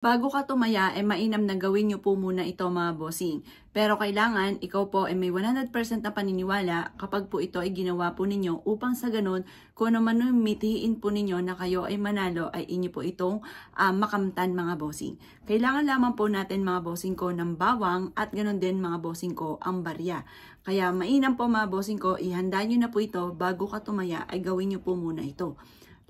Bago ka tumaya, mainam na gawin niyo po muna ito mga bossing. Pero kailangan ikaw po ay may 100% na paniniwala kapag po ito ay ginawa po ninyo upang sa ganun, kung ano man yung mithiin po ninyo na kayo ay manalo ay inyo po itong makamtan mga bossing. Kailangan lamang po natin mga bossing ko ng bawang at ganun din mga bossing ko ang barya. Kaya mainam po mga bossing ko, ihanda nyo na po ito bago ka tumaya ay gawin nyo po muna ito.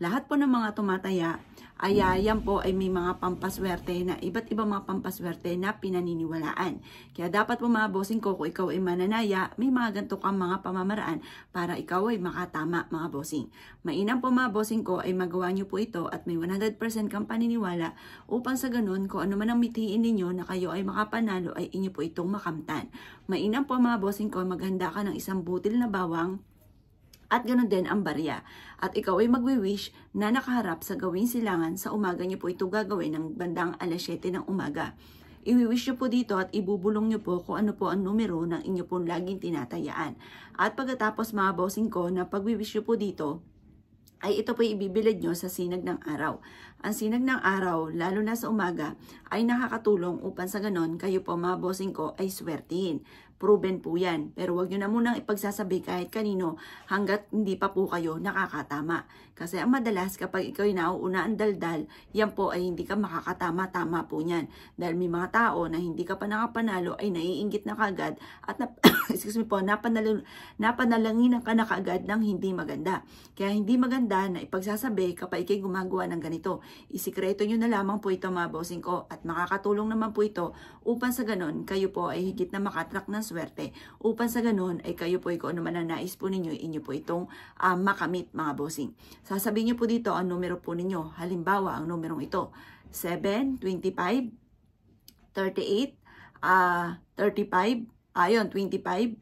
Lahat po ng mga tumataya ay yan po ay may mga pampaswerte na iba't ibang mga pampaswerte na pinaniniwalaan. Kaya dapat po mga bossing ko, kung ikaw ay mananaya, may mga ganito kang mga pamamaraan para ikaw ay makatama mga bossing. Mainam po mga bossing ko ay magawa nyo po ito at may 100% kang paniniwala upang sa ganun kung ano man ang mithiin ninyo na kayo ay makapanalo ay inyo po itong makamtan. Mainam po mga bossing ko, maghanda ka ng isang butil na bawang at ganoon din ang barya. At ikaw ay magwi-wish na nakaharap sa gawing silangan. Sa umaga niyo po ito gagawin ng bandang alas 7 ng umaga. Iwi-wish nyo po dito at ibubulong nyo po kung ano po ang numero ng inyo pong laging tinatayaan. At pagkatapos mga bossing ko na pagwi-wish nyo po dito, ay ito po ibibilad nyo sa sinag ng araw. Ang sinag ng araw, lalo na sa umaga, ay nakakatulong upang sa ganon kayo po mga bossing ko ay swertihin. Proven po yan. Pero wag nyo na munang ipagsasabi kahit kanino hanggat hindi pa po kayo nakakatama. Kasi ang madalas kapag ikaw ay nauuna ang daldal, yan po ay hindi ka makakatama-tama po niyan. Dahil may mga tao na hindi ka pa nakapanalo ay naiinggit na kagad at excuse me po, napanalanginan ka na kagad ng hindi maganda. Kaya hindi maganda na ipagsasabi kapag ikay gumagawa ng ganito. Isikreto nyo na lamang po ito mga bossing ko at makakatulong naman po ito upang sa ganon kayo po ay higit na makatrak ng swerte. Upang sa ganon ay kayo po ay kung ano man ang nais po ninyo, inyo po itong makamit mga bossing. Sasabihin nyo po dito ang numero po ninyo. Halimbawa, ang numerong ito, 7, 25, 38, 35, ayun, 25,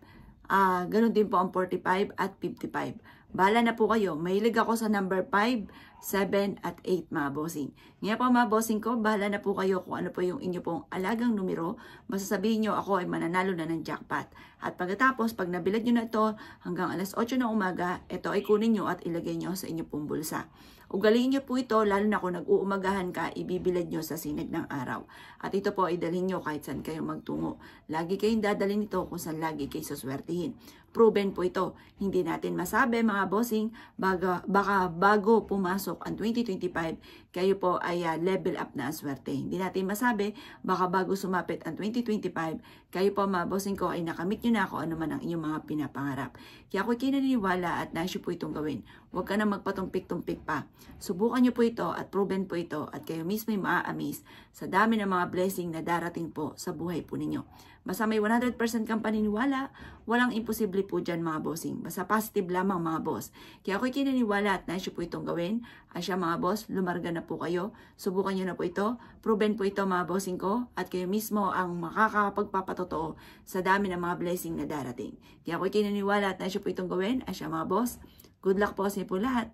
ganun din po ang 45 at 55. Bahala na po kayo. Mahilig ako sa number 5, 7, at 8 mga bossing. Ngayon po mga bossing ko, bahala na po kayo kung ano po yung inyo pong alagang numero. Masasabihin nyo ako ay mananalo na ng jackpot. At pagkatapos, pag nabilad nyo na ito hanggang alas 8 ng umaga, ito ay kunin nyo at ilagay nyo sa inyo pong bulsa. Ugaliin nyo po ito, lalo na kung nag-uumagahan ka, ibibilad nyo sa sinag ng araw. At ito po ay dalhin nyo kahit saan kayo magtungo. Lagi kayong dadalhin ito kung saan lagi kayo suswertihin. Proven po ito. Hindi natin masabi mga bossing, baka bago pumasok ang 2025, kayo po ay level up na ang swerte. Hindi natin masabi, baka bago sumapit ang 2025, kayo po mga bossing ko ay nakamit nyo na kung ano man ang inyong mga pinapangarap. Kaya ako kinaniniwala at nais po itong gawin. Huwag ka na magpatumpik-tumpik pa. Subukan nyo po ito at proven po ito at kayo mismo ay maa-amaze sa dami ng mga blessing na darating po sa buhay po ninyo. Basta may 100% kang paniniwala, walang imposible po dyan mga bossing. Basta positive lamang mga boss. Kaya ako'y kinaniwala at nais po itong gawin. Asya mga boss, lumarga na po kayo. Subukan nyo na po ito. Proven po ito mga bossing ko. At kayo mismo ang makakapagpapatotoo sa dami ng mga blessing na darating. Kaya ako'y kinaniwala at nais po itong gawin. Asya mga boss, good luck po sa inyo po lahat.